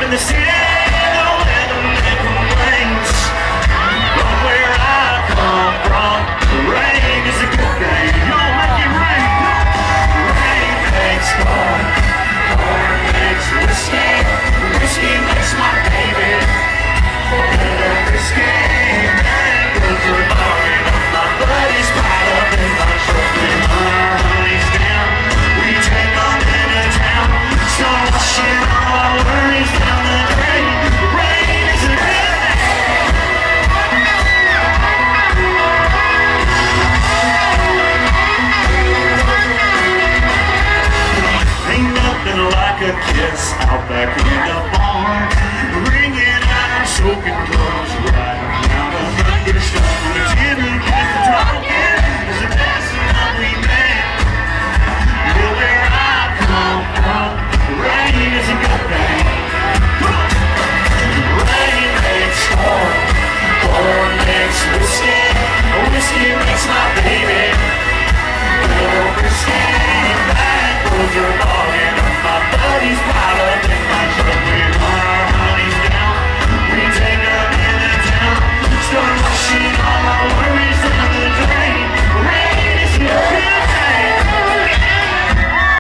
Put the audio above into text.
in the city, the weatherman complains. But where I come from, the rain is a good thing. Y'all make it rain. Rain makes corn, corn makes whiskey, whiskey makes my baby. Whiskey and goes to Darien. My buddies pile up in my truck and my honey's down. We take them into town, start washing all our worries down the drain. Rain is a good thing. Ain't nothing like a kiss out back in the barn, ringing out our soaking clothes.